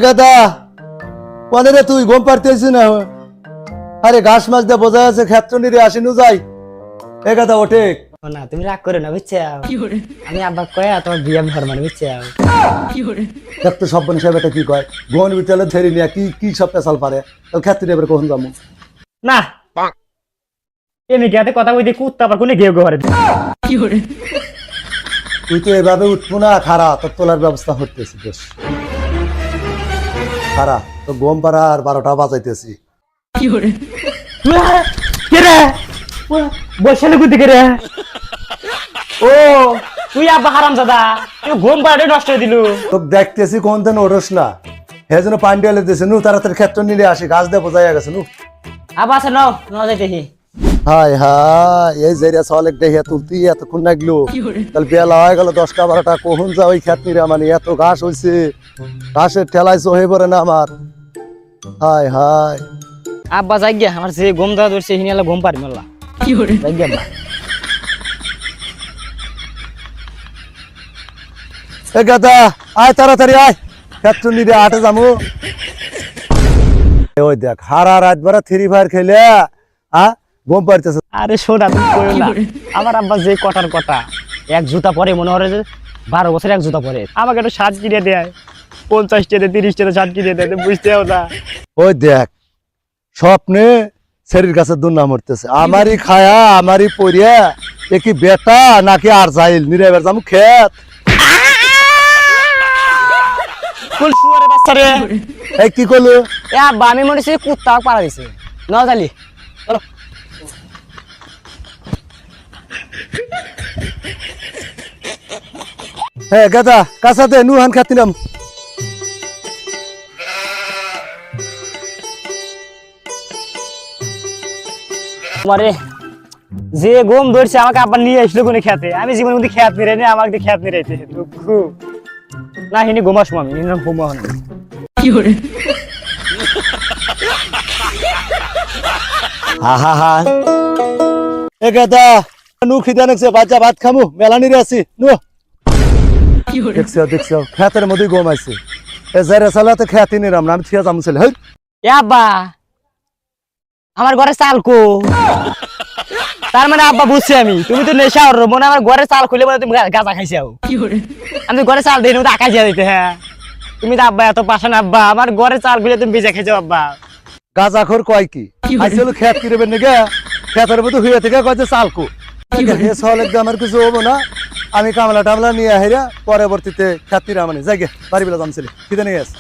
গাদা কোনে রে তুই ঘুম পারতেছিস না? আরে ঘাস মাছ দিয়ে বোঝা আছে ক্ষেত্র নিরে আসিনু যাই। গাদা ওঠে না তুমি রাগ করে না বুঝছো, আমি আব্বা কয়া তোমার বিয়ে ঘর মানে বুঝছো। দেখ তো সব সাহেব এটা কি কয় গোহন বিটালে ধরে নিয়ে কি কি সব পেশাল পারে ক্ষেত্রে এবার কখন যাবো না এমনি গেতে কথা কইতে কুত্তা আবার কোনে গেও ঘরে। তুই তো এভাবে উঠবো না, খারা তোর তোলার ব্যবস্থা করতেছি বেশ খারা তো গম পাড়া আর 12টা বাজাইতেছি। বসে কুদি করে ও তুই আব্বা হারাম দাদা তুই ঘুম পাড়ে নষ্ট করে দিলু। তো দেখতেছি কোন দিন ওঠস না, হে যেন পান্ডিয়ালে দিয়েছে নু তাড়াতাড়ি ক্ষেত্র নিলে আসি, গাছ দিয়ে বোঝাইয়া গেছে নু। আব্বা আছে নাও নাও যাইতেছি। হাই হাই এই জেরিয়া সলেক দেখে তুলতি এতক্ষণ লাগলো, তাহলে বেলা হয়ে গেল 10টা 12টা কখন যা ওই ক্ষেত নিরে মানে এত ঘাস হয়েছে, ঘাসের ঠেলায় চহে পড়ে না আমার। হাই হাই আব্বা যাই গিয়া আমার যে ঘুম দেওয়া ধরছে হিনিয়ালা ঘুম পারি মেলা যাই গিয়া আব্বা। এ গাদা আয় তাড়াতাড়ি আয় ক্ষেত্র নিরে আটে যাবো। ওই দেখ হারা রাত ভরা ফ্রি ফায়ার খেলে ঘুম পাড়তেছে। আরে শোনা তুমি কইও না, আমার আব্বা যে কটার কথা এক জুতা পরে মনে হয় যে 12 বছর এক জুতা পরে, আমাকে একটু শার্ট কিনে দেয় 50 টাকা 30 টাকা শার্ট কিনে দেয়, বুঝতেও না। ওই দেখ স্বপ্নে শরীর কাছে দুর্নাম মরতেছে, আমারই খায়া আমারই পরিয়া এ কি বেটা নাকি আর যাইল নিরাইবার যাবো খেত। ফুল শুয়ারে বাচ্চা রে এই কি করলো এ আব্বা আমি মনে হচ্ছে কুত্তা পাড়া দিছে না জালি চলো। হ্যাঁ গাদা কাছাতে নুহান খাতি নাম। তোমারে যে গম ধরছে আমাকে আবার নিয়ে আসলো কোনে খেতে, আমি জীবনের মধ্যে খেত নিয়ে নি আমাকে খেত নিয়ে রাইতে দুঃখ না হিনি ঘুমাস আমি হিনি ঘুমা না হা হা হা এ গাদা নু খিদা নাকছে বাচ্চা ভাত খামু মেলানি রে আছি নু। দেখছো দেখছো খেতের মধ্যে গম আছে এ যারা চালাতে খেতে নিরাম না আমি থিয়া যামু ছেলে। হেই এ আব্বা আমার ঘরে চাল কো, তার মানে আব্বা বুঝছি আমি তুমি তো নেশা ওর মনে আমার ঘরে চাল খুলে মানে তুমি গাঁজা খাইছাও। আমি ঘরে চাল দিই আকাশ দিয়া দিতে। হ্যাঁ তুমি তো আব্বা এত পাশান আব্বা, আমার ঘরে চাল খুলে তুমি বেজে খাইছো আব্বা। গাজাখোর কয় কি আইছিল খেত কিরবেন নাকি খেতের মধ্যে হইয়া থেকে কয় যে চালকো হে সহলে আমার কিছু হবো না, আমি কামলা টামলা নিয়ে আহিরা পরবর্তীতে খেতিরা মানে যাই গে বাড়ি বেলা যাম ছেলে খিদে নিয়ে আস।